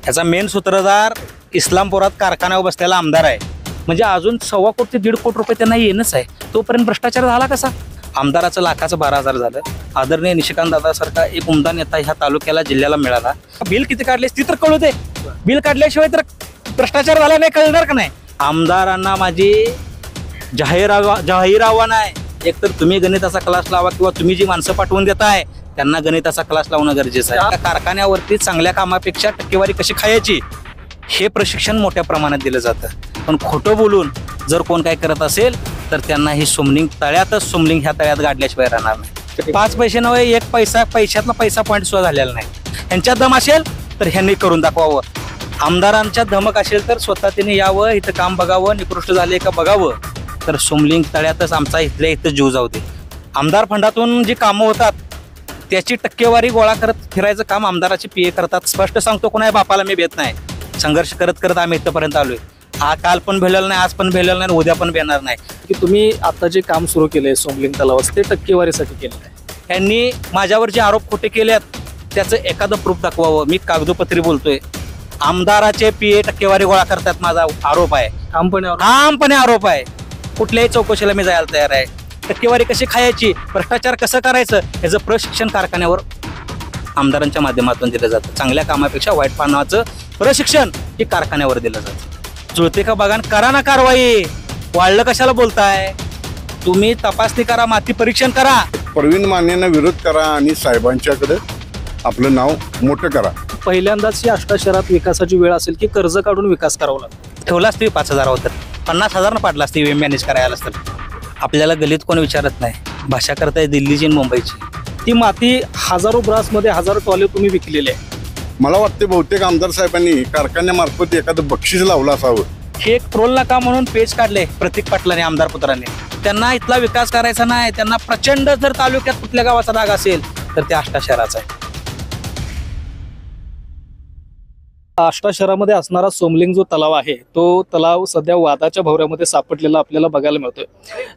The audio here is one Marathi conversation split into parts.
ह्याचा मेन सूत्रधार इस्लामपुरात कारखान्यावर बसलेला आमदार आहे. म्हणजे अजून 1.25 कोटी ते 1.5 कोटी रुपये त्यांना येणंच आहे. तोपर्यंत भ्रष्टाचार झाला कसा? आमदाराचं लाखाचं 12,000 झालं. आदरणीय निशिकांत दादासारखा एक उमदा नेता ह्या तालुक्याला जिल्ह्याला मिळाला. बिल किती काढलेस ती तर कळू दे. बिल काढल्याशिवाय तर भ्रष्टाचार झाला नाही कळणार का नाही? आमदारांना माझी जाहीर आव्हान आहे, एकतर तुम्ही गणिताचा क्लास लावा किंवा तुम्ही जी माणसं पाठवून देताय त्यांना गणिताचा क्लास लावणं गरजेचं आहे. कारखान्यावरती चांगल्या कामापेक्षा टक्केवारी कशी खायची हे प्रशिक्षण मोठ्या प्रमाणात दिलं जातं. पण खोटं बोलून जर कोण काय करत असेल तर त्यांना ही सोमलिंग तळ्यातच सोमलिंग ह्या तळ्यात गाडल्याशिवाय राहणार नाही. 5 पैसे नव्हे, 1 पैसा पैशातला पैसा पॉईंट सुद्धा झालेला नाही. ह्यांच्यात दम असेल तर ह्यांनी करून दाखवावं. आमदारांच्या धमक असेल तर स्वतः त्यांनी यावं, इथं काम बघावं, निकृष्ट झाले का बघावं. तर सोमलिंग तळ्यातच आमचा इथल्या इथं जीव जाऊ दे. आमदार फंडातून जी कामं होतात त्याची टक्केवारी गोळा करत फिरायचं काम आमदाराचे पीए करतात. स्पष्ट सांगतो, कोणा बापाला मी भेट नाही. संघर्ष करत करत आम्ही इथपर्यंत आलोय. हा काल पण भेटलेला नाही, आज पण भेटलेला नाही, उद्या पण भेटणार नाही. की तुम्ही आता जे काम सुरू केलंय सोमलिंग तलावाचं ते टक्केवारीसाठी केलेलं आहे. यांनी माझ्यावर जे आरोप खोटे केलेत त्याचं एखादं प्रूफ दाखवावं. मी कागदोपत्री बोलतोय. आमदाराचे पीए टक्केवारी गोळा करतात माझा आरोप आहे. ठामपणे आरोप आहे. कुठल्याही चौकशीला मी जायला तयार आहे. टक्केवारी कशी खायची, भ्रष्टाचार कसं करायचं याचं प्रशिक्षण कारखान्यावर आमदारांच्या माध्यमातून दिलं जातं. चांगल्या कामापेक्षा वाईट पानाचं प्रशिक्षण हे कारखान्यावर दिलं जातं. जुळते का बघा, करा ना कारवाई. वाढलं कशाला बोलताय? तुम्ही तपासणी करा, माती परीक्षण करा. प्रवीण मानेंना विरोध करा आणि साहेबांच्याकडे आपलं नाव मोठं करा. पहिल्यांदाच ही अष्टा शहरात विकासाची वेळ असेल की कर्ज काढून विकास करावा लागतो. ठेवला असते 5,000 होतं, 50,000 पाडला असते मॅनेज करायला असतं. आपल्याला गलीत कोण विचारत नाही. भाषा करताय दिल्लीची आणि मुंबईची. ती माती हजारो ब्रासमध्ये हजारो टॉले तुम्ही विकलेले आहे. मला वाटते बहुतेक आमदार साहेबांनी कारखान्यामार्फत एखादं बक्षीस लावलं असावं. हे एक ट्रोल नका म्हणून पेज काढले प्रतीक पाटलांनी, आमदार पुत्रांनी. त्यांना इथला विकास करायचा नाही. त्यांना प्रचंड जर तालुक्यात कुठल्या गावाचा राग असेल तर ते अष्टा शहराचा आहे. अष्टा शहरामध्ये असणारा सोमलिंग जो तलाव आहे तो तलाव सध्या वादाच्या भोवऱ्यामध्ये सापडलेला आपल्याला बघायला मिळतोय.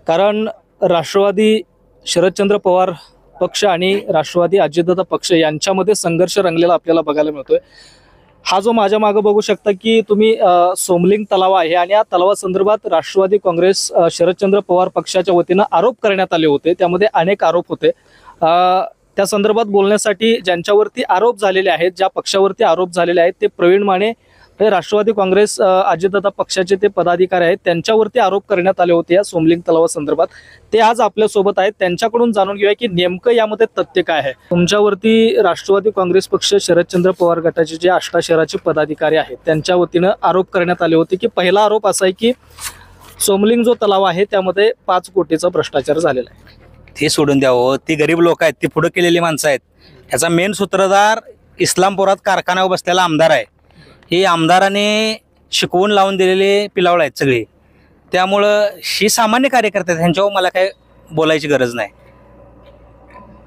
कारण राष्ट्रवादी शरदचंद्र पवार पक्ष आणि राष्ट्रवादी अजितदादा पक्ष यांच्यामध्ये संघर्ष रंगलेला आपल्याला बघायला मिळतोय. हा जो माझ्या मागे बघू शकता की तुम्ही सोमलिंग तलाव आहे आणि या तलावासंदर्भात राष्ट्रवादी काँग्रेस शरदचंद्र पवार पक्षाच्या वतीनं आरोप करण्यात आले होते. त्यामध्ये अनेक आरोप होते. त्या संदर्भात बोलण्यासाठी ज्यांच्यावरती आरोप झालेले आहेत, ज्या पक्षावरती आरोप झालेले आहेत ते प्रवीण माने हे राष्ट्रवादी काँग्रेस अजितदादा पक्षाचे ते पदाधिकारी आहेत. त्यांच्यावरती आरोप करण्यात आले होते या सोमलिंग तलावासंदर्भात. ते आज आपल्यासोबत आहेत. त्यांच्याकडून जाणून घेऊया की नेमकं यामध्ये तथ्य काय आहे. तुमच्यावरती राष्ट्रवादी काँग्रेस पक्ष शरदचंद्र पवार गटाचे जे अष्टा शहराचे पदाधिकारी आहेत त्यांच्या वतीनं आरोप करण्यात आले होते की पहिला आरोप असा आहे की सोमलिंग जो तलाव आहे त्यामध्ये 5 कोटीचा भ्रष्टाचार झालेला आहे. ते सोडून द्यावं. ती गरीब लोक आहेत, ती पुढे केलेली माणसं आहेत. ह्याचा मेन सूत्रधार इस्लामपुरात कारखान्यावर बसलेला आमदार आहे. हे आमदाराने शिकवून लावून दिलेले पिलावळ आहेत सगळे. त्यामुळं ही सामान्य कार्यकर्ते आहेत, ह्यांच्यावर मला काय बोलायची गरज नाही.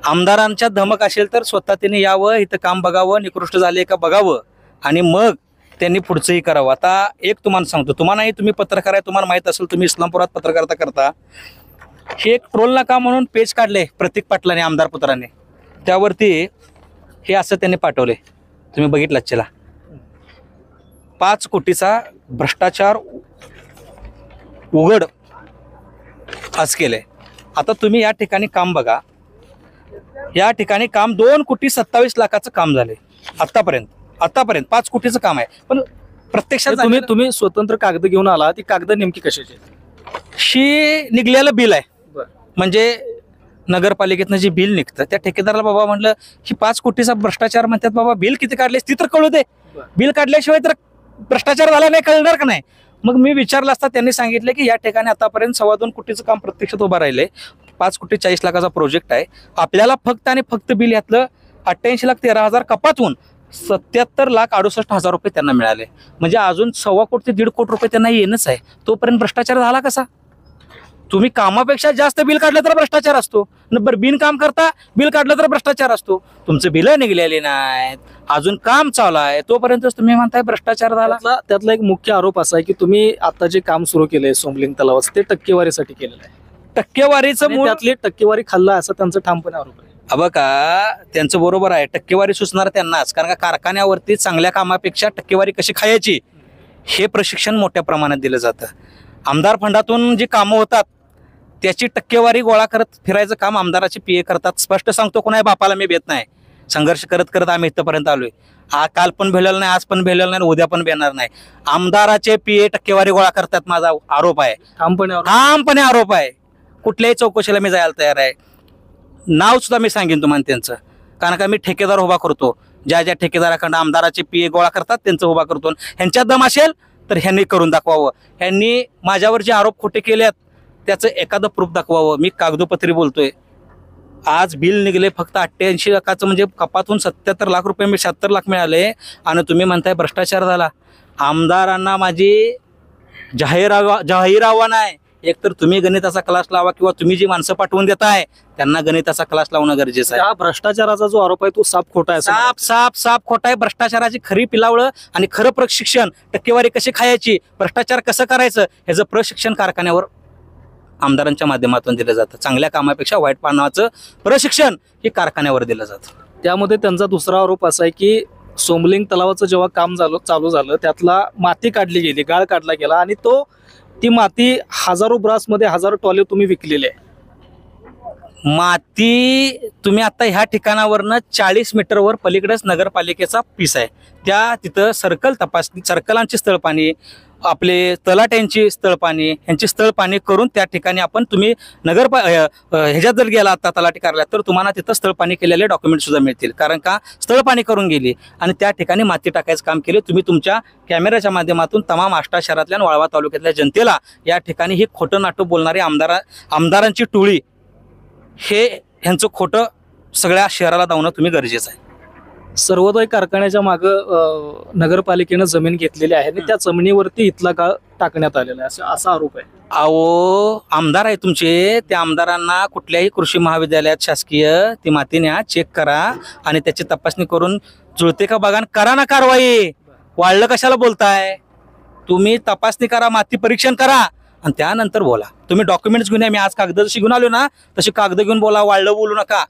आमदारांच्या धमक असेल तर स्वतः त्यांनी यावं, इथं काम बघावं, निकृष्ट झाले का बघावं आणि मग त्यांनी पुढचंही करावं. आता एक तुम्हाला सांगतो, तुम्हालाही तुम्ही पत्रकार आहे, तुम्हाला माहीत असेल, तुम्ही इस्लामपुरात पत्रकारिता करता. हे एक ट्रोल नका म्हणून पेज काढले प्रतीक पाटलांनी, आमदार पुत्रांनी. त्यावरती हे असं त्यांनी पाठवले, तुम्ही बघितलं चला. 5 कोटीचा भ्रष्टाचार उघड आज केलंय. आता तुम्ही या ठिकाणी काम बघा. या ठिकाणी काम 2,27,00,000 काम झाले आतापर्यंत 5 कोटीचं काम आहे. पण प्रत्यक्षात तुम्ही स्वतंत्र कागद घेऊन आला, ती कागद नेमकी कशाची? शी निघलेलं बिल आहे. म्हणजे नगरपालिकेतनं जे बिल निघतं त्या ठेकेदाराला बाबा म्हटलं की 5 कोटीचा भ्रष्टाचार म्हणतात, बाबा बिल किती काढलेस ती तर कळू दे. बिल काढल्याशिवाय तर भ्रष्टाचार झाला नाही कळणार का नाही? मग मी विचारलं असता त्यांनी सांगितलं की या ठिकाणी आतापर्यंत 2.25 कोटीचं काम प्रत्यक्षात उभं राहिलंय. 5,40,00,000चा प्रोजेक्ट आहे. आपल्याला फक्त आणि फक्त बिल यातलं 88,13,000 कपातून 77,68,000 रुपये त्यांना मिळाले. म्हणजे अजून 1.25 कोटी ते 1.5 कोटी रुपये त्यांना येणंच आहे. तोपर्यंत भ्रष्टाचार झाला कसा? तुम्ही कामापेक्षा जास्त बिल काढलं तर भ्रष्टाचार असतो. बरं, बिन काम करता बिल काढलं तर भ्रष्टाचार असतो. तुमचं बिल निघलेली नाहीत, अजून काम चालू आहे, तोपर्यंतच तुम्ही म्हणताय भ्रष्टाचार झाला. त्यातला एक मुख्य आरोप असा आहे की तुम्ही आता जे काम सुरू केलंय सोमलिंग तलावाचं ते टक्केवारीसाठी केलेलं आहे. टक्केवारीचं त्यातली टक्केवारी खाल्ला असा त्यांचा ठामपणे आरोप आहे. का त्यांचं बरोबर आहे, टक्केवारी सुचणार त्यांनाच, कारण का कारखान्यावरती चांगल्या कामापेक्षा टक्केवारी कशी खायची हे प्रशिक्षण मोठ्या प्रमाणात दिलं जातं. आमदार फंडातून जी कामं होतात त्याची टक्केवारी गोळा करत फिरायचं काम आमदाराचे पीए करतात. स्पष्ट सांगतो, कोणाही बापाला मी भेट नाही. संघर्ष करत करत आम्ही इथपर्यंत आलोय. काल पण भेटलेलं नाही, आज पण भेटलेलं नाही, उद्या पण भेटणार नाही. आमदाराचे पीए टक्केवारी गोळा करतात, माझा आरोप आहे, ठामपणे आरोप आहे. कुठल्याही चौकशीला मी जायला तयार आहे. नाव सुद्धा मी सांगेन तुम्हाला त्यांचं, कारण का मी ठेकेदार उभा करतो. ज्या ज्या ठेकेदाराकडं आमदाराचे पीए गोळा करतात त्यांचं उभा करतो. ह्यांच्यात दम असेल तर ह्यांनी करून दाखवावं. ह्यांनी माझ्यावर जे आरोप खोटे केलेत त्याचं एखादं प्रूफ दाखवावं. मी कागदोपत्री बोलतोय. आज बिल निघले फक्त 88 लाखाचं, म्हणजे कपातून 77 लाख रुपये 76 लाख मिळाले आणि तुम्ही म्हणताय भ्रष्टाचार झाला. आमदारांना माझी जाहीर आव्हान आहे, एकतर तुम्ही गणिताचा क्लास लावा किंवा तुम्ही जी माणसं पाठवून देताय त्यांना गणिताचा क्लास लावणं गरजेचं आहे. हा भ्रष्टाचाराचा जो आरोप आहे तो साफ खोटा आहे. साप खोटा आहे. भ्रष्टाचाराची खरी पिलावळं आणि खरं प्रशिक्षण, टक्केवारी कशी खायची, भ्रष्टाचार कसं करायचं ह्याचं प्रशिक्षण कारखान्यावर आमदारांच्या माध्यमातून दिलं जातं. चांगल्या कामापेक्षा वाईट पानाचं प्रशिक्षण हे कारखान्यावर दिलं जातं. त्यामध्ये त्यांचा दुसरा आरोप असा आहे की सोमलिंग तलावाचं जेव्हा काम चालू झालं त्यातला माती काढली गेली, गाळ काढला गेला आणि ती माती हजारो ब्रासमध्ये हजारो टॉले तुम्ही विकलेले आहे. माती तुम्ही आता ह्या ठिकाणावरनं 40 मीटरवर पलीकडेच नगरपालिकेचा पीस आहे. त्या तिथं सर्कल तपासणी, सर्कलांची स्थळपाणी, आपले तलाट्यांची स्थळपाणी, यांची स्थळपाणी करून त्या ठिकाणी आपण तुम्ही ह्याच्यात जर गेला आता तलाठी कार्यालयात तर तुम्हाला तिथं स्थळपाणी केलेले डॉक्युमेंट सुद्धा मिळतील. कारण का स्थळपाणी करून गेली आणि त्या ठिकाणी माती टाकायचं काम केले. तुम्ही तुमच्या कॅमेऱ्याच्या माध्यमातून तमाम आष्टा शहरातल्या आणि वाळवा तालुक्यातल्या जनतेला या ठिकाणी ही खोटं नाटक बोलणारी आमदारांची टोळी, हे ह्यांचं खोटं सगळ्या शहराला दावणं तुम्ही गरजेचं आहे. सर्वोदय कारखान्याच्या मागं नगरपालिकेनं जमीन घेतलेली आहे आणि त्या जमिनीवरती इथला गाळ टाकण्यात आलेला आहे असा आरोप आहे. अहो, आमदार आहे तुमचे, त्या आमदारांना कुठल्याही कृषी महाविद्यालयात शासकीय ती माती न्या, चेक करा आणि त्याची तपासणी करून जुळते का बघा, करा ना कारवाई. वाढलं कशाला बोलताय? तुम्ही तपासणी करा, माती परीक्षण करा आणि त्यानंतर बोला. तुम्ही डॉक्युमेंट्स घेऊन या. मी आज कागद जशी घेऊन आलो ना तशी कागद घेऊन बोला, वाढलं बोलू नका.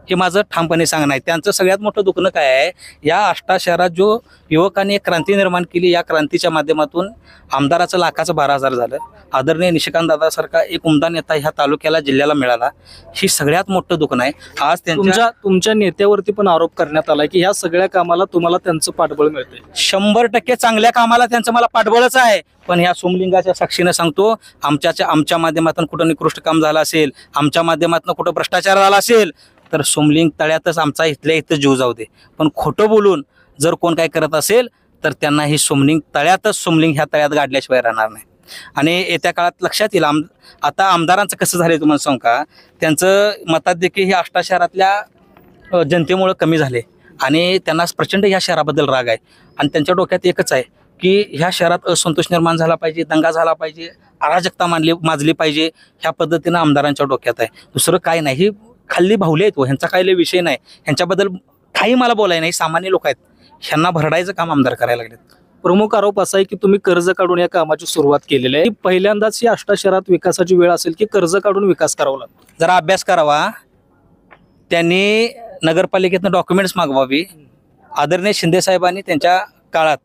हे माझं ठामपणे सांगणं आहे. त्यांचं सगळ्यात मोठं दुखणं काय आहे, या आष्टा शहरात जो युवकांनी एक क्रांती निर्माण केली, या क्रांतीच्या माध्यमातून आमदाराचं लाखाचं 12,000 झालं. आदरणीय निशिकांत दादासारखा एक उमदा नेता ह्या तालुक्याला, जिल्ह्याला मिळाला. ही सगळ्यात मोठं दुखणं आहे. आज तुमच्या नेत्यावरती पण आरोप करण्यात आला की ह्या सगळ्या कामाला तुम्हाला त्यांचं पाठबळ मिळते. 100% चांगल्या कामाला त्यांचं मला पाठबळच आहे. पण ह्या सोमलिंगाच्या साक्षीनं सांगतो, आमच्या माध्यमातून कुठं निकृष्ट काम झालं असेल, आमच्या माध्यमातून कुठं भ्रष्टाचार झाला असेल तर सोमलिंग तळ्यातच आमचा इथल्या इथं जीव जाऊ दे. पण खोटं बोलून जर कोण काय करत असेल तर त्यांना ही सोमलिंग ह्या तळ्यात गाडल्याशिवाय राहणार नाही. आणि येत्या काळात लक्षात येईल. आता आमदारांचं कसं झालंय तुम्हाला सांगू का, त्यांचं मताधिक्य ही आष्टा शहरातल्या जनतेमुळे कमी झाले आणि त्यांना प्रचंड ह्या शहराबद्दल राग आहे. आणि त्यांच्या डोक्यात एकच आहे की ह्या शहरात असंतोष निर्माण झाला पाहिजे, दंगा झाला पाहिजे, अराजकता माजली पाहिजे. ह्या पद्धतीनं आमदारांच्या डोक्यात आहे. दुसरं काय नाही. खाल्ली भावले आहेत, ह्यांचा काही विषय नाही. ह्यांच्याबद्दल काही मला बोलाय नाही. सामान्य लोक आहेत, ह्यांना भरडायचं काम आमदार करायला लागलेत. प्रमुख आरोप असा आहे की तुम्ही कर्ज काढून या कामाची सुरुवात केलेली आहे. पहिल्यांदाच ही आष्टा शहरात विकासाची वेळ असेल की कर्ज काढून विकास करावा लागतो. जरा अभ्यास करावा. त्यांनी नगरपालिकेतनं डॉक्युमेंट्स मागवावी. आदरणीय शिंदे साहेबांनी त्यांच्या काळात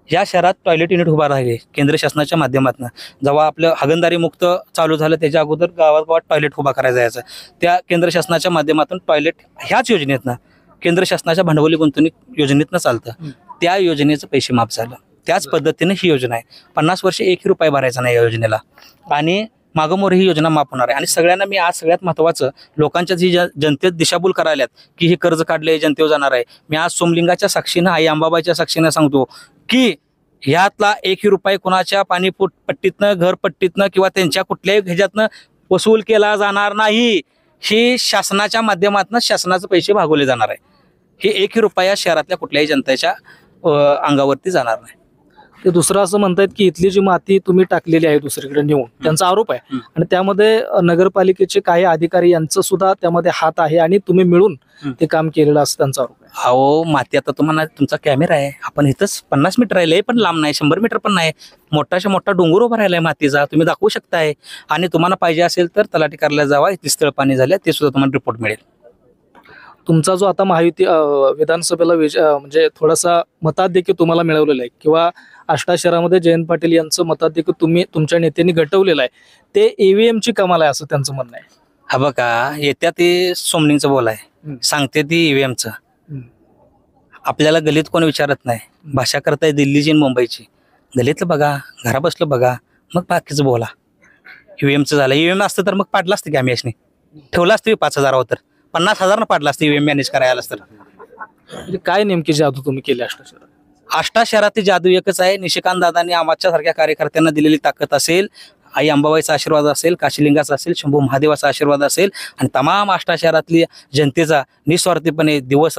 या शहरात टॉयलेट युनिट उभा राहिले केंद्र शासनाच्या माध्यमातून. जेव्हा आपलं हागणदारी मुक्त चालू झालं त्याच्या अगोदर गावात टॉयलेट उभा करायला जायचं. त्या केंद्र शासनाच्या माध्यमातून टॉयलेट ह्याच योजनेतनं, केंद्र शासनाच्या भांडवली गुंतवणूक योजनेतनं चालतं. त्या योजनेचं पैसे माफ झालं. त्याच पद्धतीने ही योजना आहे. 50 वर्ष 1 रुपया भरायचा नाही या योजनेला आणि मागोमोर ही योजना माफ होणार आहे. आणि सगळ्यांना मी आज सगळ्यात महत्त्वाचं लोकांच्या जी जनतेत दिशाभूल करायल्यात की हे कर्ज काढले जनतेवर जाणार आहे, मी आज सोमलिंगाच्या साक्षीनं, आई अंबाबाईच्या साक्षीनं सांगतो की ह्यातला 1 रुपये कोणाच्या पाणीपट्टीतनं, घरपट्टीतनं किंवा त्यांच्या कुठल्याही ह्याच्यातनं वसूल केला जाणार नाही. ही शासनाच्या माध्यमातून शासनाचे पैसे भागवले जाणार आहे. हे 1 रुपया शहरातल्या कुठल्याही जनतेच्या अंगावरती जाणार नाही. ते दुसरं असं म्हणतायत की इथली जी माती तुम्ही टाकलेली आहे दुसरीकडे नेऊन, त्यांचा आरोप आहे आणि त्यामध्ये नगरपालिकेचे काही अधिकारी यांचं सुद्धा त्यामध्ये हात आहे आणि तुम्ही मिळून ते काम केलेलं असं त्यांचा आरोप आहे. अहो, माती आता तुम्हाला तुमचा कॅमेरा आहे, आपण इथंच 50 मीटर राहिलंय, पण लांब नाही, 100 मीटर पण नाही, मोठा डोंगर उभा राहिलाय मातीचा, तुम्ही दाखवू शकताय. आणि तुम्हाला पाहिजे असेल तर तलाठी कार्यालयात जावा, इथे स्थळ पाणी झालं ते सुद्धा तुम्हाला रिपोर्ट मिळेल. तुमचा जो आता महायुती विधानसभेला म्हणजे थोडासा मताधिक्य तुम्हाला मिळवलेला आहे किंवा आष्टा शहरामध्ये जयंत पाटील यांचं मताधिक्य तुम्ही तुमच्या नेत्यांनी घटवलेलं आहे, ते EVM ची कमाल आहे असं त्यांचं म्हणणं आहे. हा बघा, येत्या ते सोमनींचं बोल आहे, सांगते ती EVMचं. आपल्याला गलीत कोण विचारत नाही, भाषा करताय दिल्लीची आणि मुंबईची. गलीतलं बघा, घरा बसलं बघा, मग बाकीचं बोला. EVMचं झालं, EVM असतं तर मग पाडलं असतं की आम्ही याशनी ठेवलं असतं 5,000 तर 50,000 पाडलं असतं EVM मॅनेज करायला तर. म्हणजे काय नेमकी जादू तुम्ही केली आष्टा शहरात? आष्टा शहरातील जादू एकच आहे, निशिकांत दादांनी आमच्या सारख्या कार्यकर्त्यांना दिलेली ताकद असेल, आई अंबाबाईचा आशीर्वाद असेल, काशीलिंगाचा असेल, शंभू महादेवाचा आशीर्वाद असेल आणि तमाम आष्टा शहरातली जनतेचा निस्वार्थीपणे दिवस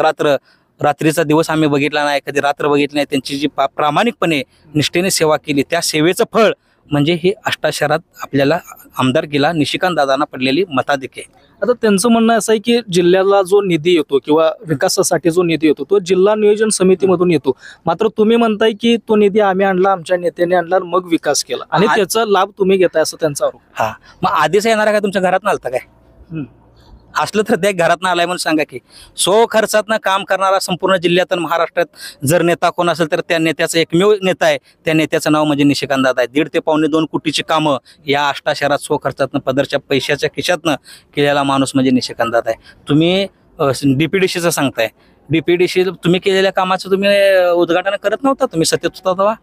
रात्रीचा दिवस आम्ही बघितला नाही, कधी रात्र बघितली नाही. त्यांची जी प्रामाणिकपणे निष्ठेने सेवा केली त्या सेवेचं फळ म्हणजे हे आष्टा शहरात आपल्याला आमदारकीला निशिकांत दादांना पडलेली मताधिक्य. आता त्यांचं म्हणणं असं आहे की जिल्ह्याला जो निधी येतो किंवा विकासासाठी जो निधी येतो तो जिल्हा नियोजन समितीमधून येतो, मात्र तुम्ही म्हणताय की तो निधी आम्ही आणला, आमच्या नेत्याने आणला, मग विकास केला आणि त्याचा लाभ तुम्ही घेताय असं त्यांचा आरोप. हा, मग आधीच येणारा काय तुमच्या घरात आलता काय? असलं तर त्या घरात आलाय म्हणून सांगा की. खर्चातनं काम करणारा संपूर्ण जिल्ह्यात महाराष्ट्रात जर नेता कोण असेल तर त्या नेत्याचा एकमेव नेता आहे, त्या नेत्याचं नाव म्हणजे निशिकांत दादा आहे. 1.5 ते पावणे 2 कोटीची कामं या आष्टा शहरात खर्चातनं पदरच्या पैशाच्या खिशातनं केलेला माणूस म्हणजे निशिकांत दादा आहे. तुम्ही DPDCचं सांगताय, DPDC तुम्ही केलेल्या कामाचं तुम्ही उद्घाटन करत नव्हता, तुम्ही सत्तेत होता तेव्हा.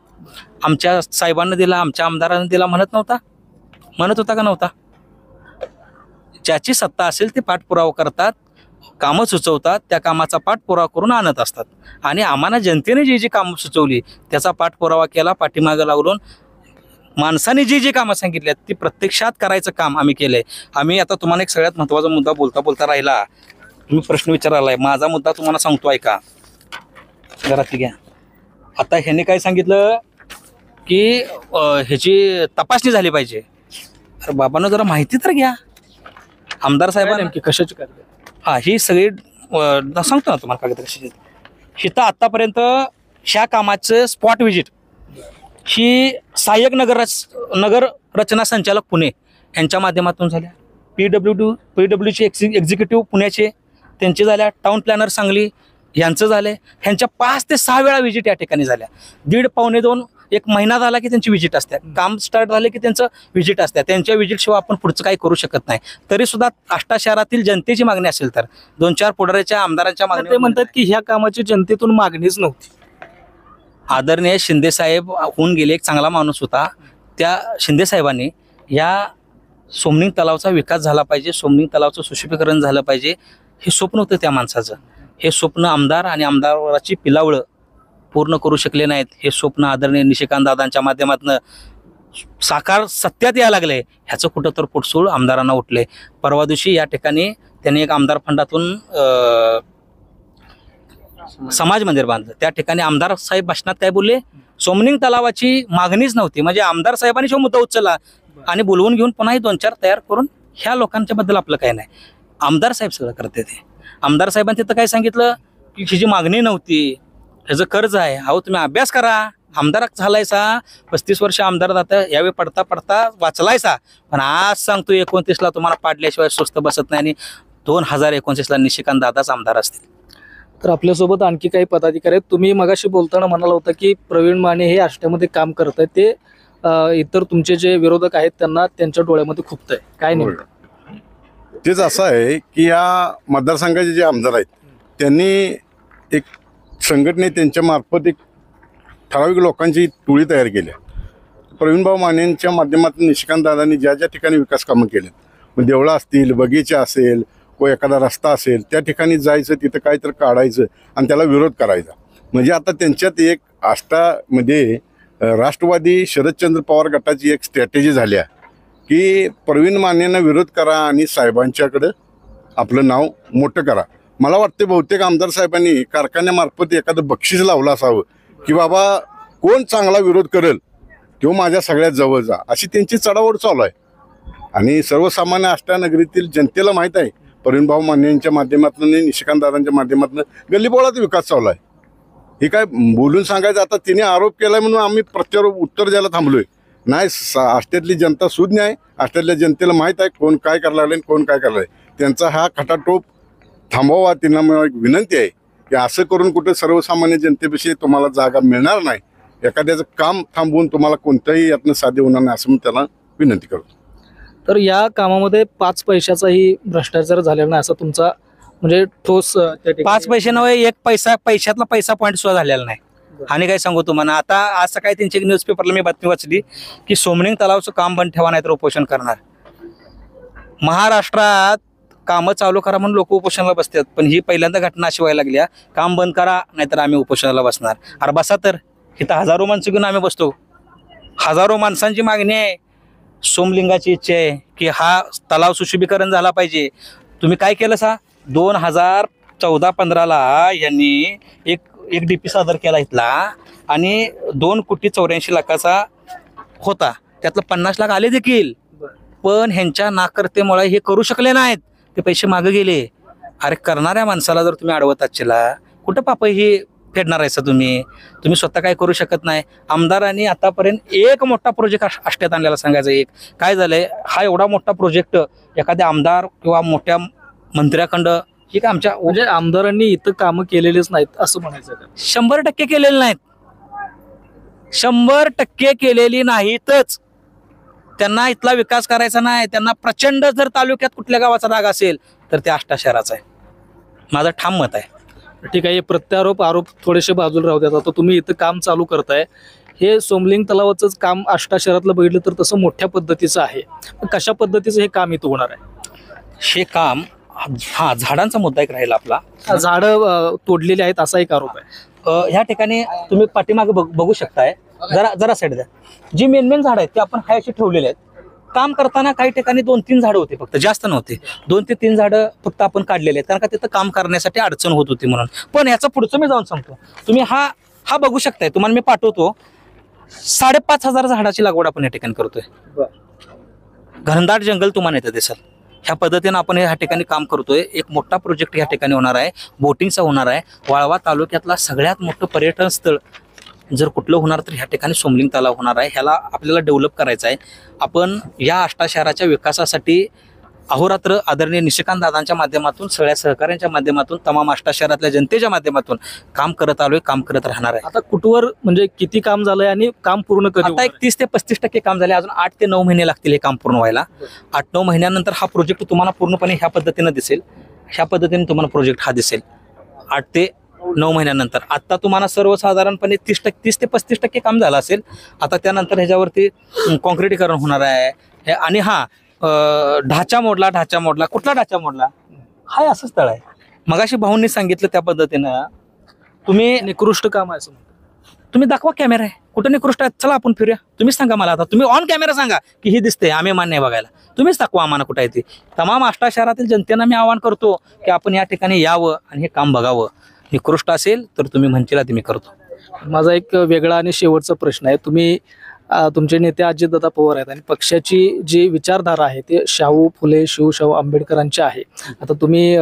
आमच्या साहेबांना दिला, आमच्या आमदारांना दिला म्हणत होता का नव्हता? ज्याची सत्ता असेल ते पाठपुरावा करतात, कामं सुचवतात, त्या कामाचा पाठपुरावा करून आणत असतात. आणि आम्हाला जनतेने जी कामं सुचवली त्याचा पाठपुरावा केला, पाठीमागं लागून माणसाने जी कामं सांगितली ती प्रत्यक्षात करायचं काम आम्ही केलंय. आम्ही आता तुम्हाला एक सगळ्यात महत्त्वाचा मुद्दा बोलता राहिला, तुम्ही प्रश्न विचारायलाय, माझा मुद्दा तुम्हाला सांगतो ऐका घरात घ्या. आता ह्याने काय सांगितलं की ह्याची तपासणी झाली पाहिजे. अरे बाबांना जरा माहिती तर घ्या. आमदार साहेबांना नेमकी कशाची कार्य? हा, ही सगळी सांगतो ना तुम्हाला कागद कशी. हिथं आतापर्यंत ह्या कामाचं स्पॉट व्हिजिट ही सहाय्यक नगर रचना संचालक पुणे यांच्या माध्यमातून झाल्या. PWC एक्झिक्युटिव्ह पुण्याचे त्यांचे झाल्या, टाउन प्लॅनर सांगली यांचं झालंय. ह्यांच्या 5 ते 6 वेळा व्हिजिट या ठिकाणी झाल्या. 1.5 पावणे 2 एक महिना झाला की त्यांची व्हिजिट असते, काम स्टार्ट झाले की त्यांचं व्हिजिट असते. त्यांच्या व्हिजिटशिवाय आपण पुढचं काही करू शकत नाही. तरी सुद्धा आष्टा शहरातील जनतेची मागणी असेल तर 2-4 पुढाऱ्याच्या आमदारांच्या मागणी, ते म्हणतात की ह्या कामाची जनतेतून मागणीच नव्हती. आदरणीय शिंदे साहेब होऊन गेले, एक चांगला माणूस होता. त्या शिंदे साहेबांनी या सोमनिंग तलावचा विकास झाला पाहिजे, सोमनिंग तलावचं सुशोभीकरण झालं पाहिजे, हे स्वप्न होतं त्या माणसाचं. हे स्वप्न आमदार आणि आमदाराची पिलावळं पूर्ण करू शकले नाहीत. हे स्वप्न आदरणीय निशिकांत दादांच्या माध्यमातून साकार सत्यात यायला लागले. ह्याचं कुठं तर पोटसूळ आमदारांना उठले. परवा दिवशी या ठिकाणी त्यांनी एक आमदार फंडातून समाज मंदिर बांधलं. त्या ठिकाणी आमदार साहेब भाषणात काय बोलले, सोमनिंग तलावाची मागणीच नव्हती. म्हणजे आमदार साहेबांनी जो मुद्दा उचलला आणि बोलवून घेऊन पुन्हा 2-4 तयार करून ह्या लोकांच्या बद्दल आपलं काही नाही. आमदार साहेब सगळं करते ते. आमदार साहेबांनी तिथं काय सांगितलं की ही जी मागणी नव्हती, ह्याचं कर्ज आहे. अहो तुम्ही अभ्यास करा, आमदार झालायसा, 35 वर्ष आमदार जातं, यावेळी पडता वाचलायसा, पण आज सांगतो 29ला तुम्हाला पाडल्याशिवाय स्वस्त बसत नाही आणि 2029ला निशिकांत दादाच आमदार असतील. तर आपल्यासोबत आणखी काही पदाधिकारी आहेत. तुम्ही मगाशी बोलताना म्हणाला होता की प्रवीण माने हे आष्ट्यामध्ये काम करत आहेत, ते इतर तुमचे जे विरोधक आहेत त्यांना त्यांच्या डोळ्यामध्ये खुपतंय, काय नेमकं? तेच असं आहे की या मतदारसंघाचे जे आमदार आहेत त्यांनी एक संघटने त्यांच्या मार्फत एक ठराविक लोकांची टोळी तयार केली. प्रवीणभाऊ मानेंच्या माध्यमातून निशिकांत दादांनी ज्या ज्या ठिकाणी विकास कामं केलेत, मग देवळा असतील, बगीचा असेल, व एखादा रस्ता असेल, त्या ठिकाणी जायचं, तिथं काहीतरी काढायचं आणि त्याला विरोध करायचा. म्हणजे आता त्यांच्यात एक आष्टामध्ये राष्ट्रवादी शरदचंद्र पवार गटाची एक स्ट्रॅटेजी झाली आहे की प्रवीण मानेंना विरोध करा आणि साहेबांच्याकडं आपलं नाव मोठं करा. मला वाटते बहुतेक आमदार साहेबांनी कारखान्यामार्फत एखादं बक्षीस लावलं असावं की बाबा कोण चांगला विरोध करेल तो माझ्या सगळ्यात जवळ जा, अशी त्यांची चढाओढ चालू आहे. आणि सर्वसामान्य आष्टा नगरीतील जनतेला माहीत आहे प्रवीणभाऊ मानेंच्या माध्यमातून आणि निशिकांत दादांच्या माध्यमातून गल्लीबोळात विकास चालू आहे. हे काय बोलून सांगायचं. आता तिने आरोप केलाय म्हणून आम्ही प्रत्यारोप उत्तर द्यायला थांबलोय नाही. आष्ट्यातली जनता सुज्ञ आहे. आष्ट्यातल्या जनतेला माहीत आहे कोण काय करायला लागले, कोण काय करायला. त्यांचा हा खटाटोप थांबवा. त्यांना मला एक विनंती आहे की असं करून कुठे सर्वसामान्य जनतेपेक्षा तुम्हाला जागा मिळणार नाही. एखाद्याचं काम थांबवून तुम्हाला कोणत्याही यातनं साध्य होणार नाही असं मी त्याला विनंती करतो. तर या कामामध्ये 5 पैशाचाही भ्रष्टाचार झालेला नाही असं तुमचा म्हणजे ठोस त्या ठिकाणी- 5 पैसे नव्हे, एक पैशातला पैसा पॉईंट सुद्धा झालेला नाही. आणि काय सांगू तुम्हाला, आता आज सकाळी त्यांची न्यूजपेपरला मी बातमी वाचली की सोमलिंग तलावचं काम बंद ठेवा नाही तर उपोषण करणार. महाराष्ट्रात कामं चालू करा म्हणून लोक उपोषणाला बसतात, पण ही पहिल्यांदा घटना अशी व्हायला लागली, काम बंद करा नाहीतर आम्ही उपोषणाला बसणार. अरे बसा तर, इथं हजारो माणसं घेऊन आम्ही बसतो. हजारो माणसांची मागणी आहे, सोमलिंगाची इच्छा आहे की हा तलाव सुशोभीकरण झाला पाहिजे. तुम्ही काय केलं सा 2014-15 यांनी एक DP सादर केला इथला आणि 2,84,00,000 होता, त्यातलं 50 लाख आले देखील, पण ह्यांच्या नाकर्तेमुळे हे करू शकले नाहीत, ते पैसे मागे गेले. अरे करणाऱ्या माणसाला जर तुम्ही अडवत आजला कुठं पाप ही फेडणार आहे तुम्ही स्वतः काय करू शकत नाही. आमदारांनी आतापर्यंत एक मोठा प्रोजेक्ट आष्ट्यात आणलेला सांगायचं. एक काय झालंय, हा एवढा मोठा प्रोजेक्ट एखाद्या आमदार किंवा मोठ्या मंत्र्याखंड ही काय आमच्या म्हणजे आमदारांनी इथं कामं केलेलीच नाहीत असं म्हणायचं का? 100% केलेले नाहीत, 100% केलेली नाहीतच. त्यांना इथला विकास करायचा नाही. त्यांना प्रचंड जर तालुक्यात कुठल्या गावाचा राग असेल तर ते आष्टा शहराचा आहे. माझं ठाम मत आहे. ठीक आहे, हे प्रत्यारोप आरोप थोडेसे बाजूला राहू द्यात. आता तुम्ही इथं काम चालू करताय, हे सोमलिंग तलावाचंच काम आष्टा शहरातलं बघितलं तर तसं मोठ्या पद्धतीचं आहे. पण कशा पद्धतीचं हे काम इथं होणार आहे? हे काम हा झाडांचा मुद्दा एक राहिला आपला. झाडं तोडलेली आहेत असा एक आरोप आहे. ह्या ठिकाणी तुम्ही पाठीमागे बघू शकताय, जरा साईड द्या. जी मेन झाड आहेत ते आपण हायशी ठेवलेले आहेत. काम करताना काही ठिकाणी 2-3 झाडं होते, फक्त जास्त नव्हते. 2 ते 3 झाडं फक्त आपण काढलेले आहेत, कारण का तिथं काम करण्यासाठी अडचण होत होती म्हणून. पण याचं पुढचं मी जाऊन सांगतो. तुम्ही हा बघू शकताय, तुम्हाला मी पाठवतो. 5,500 झाडाची लागवड आपण या ठिकाणी करतोय. घनदाट जंगल तुम्हाला इथं दिसेल. ह्या पद्धतीनं आपण ह्या ठिकाणी काम करतोय. एक मोठा प्रोजेक्ट या ठिकाणी होणार आहे, बोटिंगचा होणार आहे. वाळवा तालुक्यातला सगळ्यात मोठं पर्यटन स्थळ जर कुठलं होणार तर ह्या ठिकाणी सोमलिंग तलाव होणार आहे. ह्याला आपल्याला डेव्हलप करायचं आहे. आपण या आष्टा शहराच्या विकासासाठी अहोरात्र आदरणीय निशिकांत दादांच्या माध्यमातून, सगळ्या सहकाऱ्यांच्या माध्यमातून, तमाम आष्टा शहरातल्या जनतेच्या माध्यमातून काम करत आलोय, काम करत राहणार आहे. आता कुठवर म्हणजे किती काम झालंय आणि काम पूर्ण कधी आता एक 30 ते 35% काम झाले. अजून 8 ते 9 महिने लागतील हे काम पूर्ण व्हायला. 8-9 महिन्यानंतर हा प्रोजेक्ट तुम्हाला पूर्णपणे ह्या पद्धतीनं दिसेल. ह्या पद्धतीने तुम्हाला प्रोजेक्ट हा दिसेल 8 ते 9 महिन्यानंतर. आता तुम्हाला सर्वसाधारणपणे 30 ते 35% काम झालं असेल. आता त्यानंतर ह्याच्यावरती कॉन्क्रिटीकरण होणार आहे. आणि ढाचा मोडला. कुठला ढाचा मोडला? हा असं स्थळ आहे. मगाशी भाऊंनी सांगितलं त्या पद्धतीनं तुम्ही निकृष्ट काम आहे असं म्हणतो. तुम्ही दाखवा कॅमेरा आहे कुठं निकृष्ट आहे. चला आपण फिरूया. तुम्हीच सांगा मला. आता तुम्ही ऑन कॅमेरा सांगा की हे दिसते, आम्ही मान्य आहे बघायला. तुम्हीच दाखवा आम्हाला कुठं आहे ते. तमाम आष्टा शहरातील जनतेला मी आवाहन करतो की आपण या ठिकाणी यावं आणि हे काम बघावं. निकृष्ट असेल तर तुम्ही म्हणतील ते मी करतो. माझा एक वेगळा आणि शेवटचा प्रश्न आहे. तुम्ही तुमचे नेते अजितदादा पवार आहेत आणि पक्षाची जी विचारधारा आहे ते शाहू फुले शिवशाहू आंबेडकरांची आहे. आता तुम्ही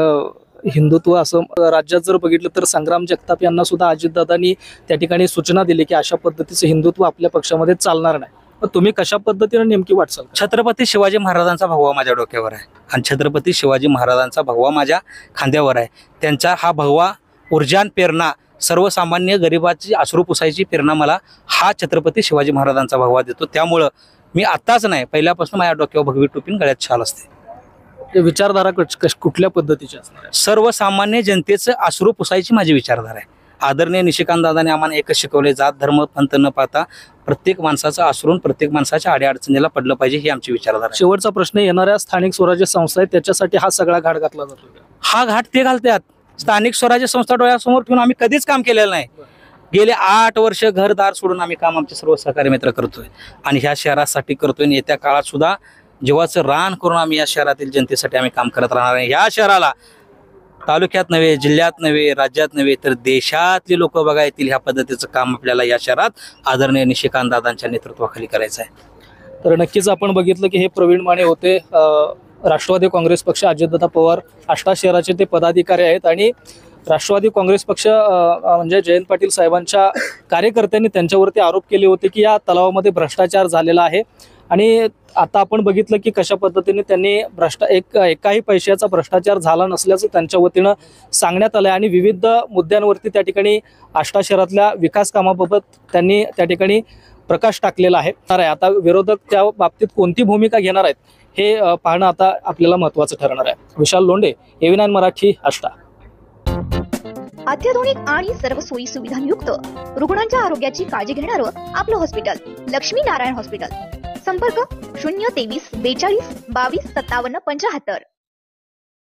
हिंदुत्व असं राज्यात जर बघितलं तर संग्राम जगताप यांना सुद्धा अजितदादांनी त्या ठिकाणी सूचना दिली की अशा पद्धतीचं हिंदुत्व आपल्या पक्षामध्ये चालणार नाही. पण तुम्ही कशा पद्धतीने नेमकी वाटचाल? छत्रपती शिवाजी महाराजांचा भगवा माझ्या डोक्यावर आहे आणि छत्रपती शिवाजी महाराजांचा भगवा माझ्या खांद्यावर आहे. त्यांचा हा भगवा ऊर्जान प्रेरणा, सर्वसामान्य गरिबाची अश्रू पुसायची प्रेरणा मला हा छत्रपती शिवाजी महाराजांचा भगवा देतो. त्यामुळं मी आताच नाही, पहिल्यापासून माझ्या डोक्यावर भगवी टोपीन गळ्यात छाल असते. विचारधारा कुठल्या पद्धतीची असणार आहे? सर्वसामान्य जनतेचं अश्रू पुसायची माझी विचारधारा आहे. आदरणीय निशिकांत दादाने आम्हाला एकच शिकवले, जात धर्म पंथ न पाहता प्रत्येक माणसाचं अश्रून प्रत्येक माणसाच्या अडीअडचणीला पडलं पाहिजे, ही आमची विचारधारा आहे. शेवटचा प्रश्न, येणाऱ्या स्थानिक स्वराज्य संस्था आहे त्याच्यासाठी हा सगळा घाट घातला जातो? हा घाट ते घालतात. स्थानिक स्वराज्य संस्था डोळ्यासमोर ठेवून आम्ही कधीच काम केलेलं नाही. गेले 8 वर्ष घरदार सोडून आम्ही काम आमचे सर्व सहकारी मित्र करतोय आणि ह्या शहरासाठी करतोय. येत्या काळात सुद्धा जीवाचं रान करून आम्ही या शहरातील जनतेसाठी आम्ही काम करत राहणार आहे. या शहराला तालुक्यात नव्हे, जिल्ह्यात नव्हे, राज्यात नव्हे तर देशातली लोक बघा येतील. ह्या पद्धतीचं काम आपल्याला या शहरात आदरणीय निशिकांत दादांच्या नेतृत्वाखाली करायचं आहे. तर नक्कीच आपण बघितलं की हे प्रवीण माने होते, राष्ट्रवादी काँग्रेस पक्ष अजितदादा पवार आष्टा शहराचे ते पदाधिकारी आहेत आणि राष्ट्रवादी काँग्रेस पक्ष म्हणजे जयंत पाटील साहेबांच्या कार्यकर्त्यांनी त्यांच्यावरती आरोप केले होते की या तलावामध्ये भ्रष्टाचार झालेला आहे आणि आता आपण बघितलं की कशा पद्धतीने त्यांनी एकाही पैशाचा भ्रष्टाचार झाला नसल्याचं त्यांच्या वतीनं सांगण्यात आलं आणि विविध मुद्द्यांवरती त्या ठिकाणी आष्टा शहरातल्या विकास कामाबाबत त्यांनी त्या ठिकाणी प्रकाश टाकलेला आहे. आता विरोधक त्या बाबतीत कोणती भूमिका घेणार आहेत हे पाहणं आता आपल्याला महत्त्वाचं ठरणार आहे. विशाल लोंढे, AV9 मराठी, आष्टा. अत्याधुनिक आणि सर्व सोयी सुविधांयुक्त रुग्णांच्या आरोग्याची काळजी घेणारं आपलं हॉस्पिटल लक्ष्मी नारायण हॉस्पिटल. संपर्क 023 42 22 57 75.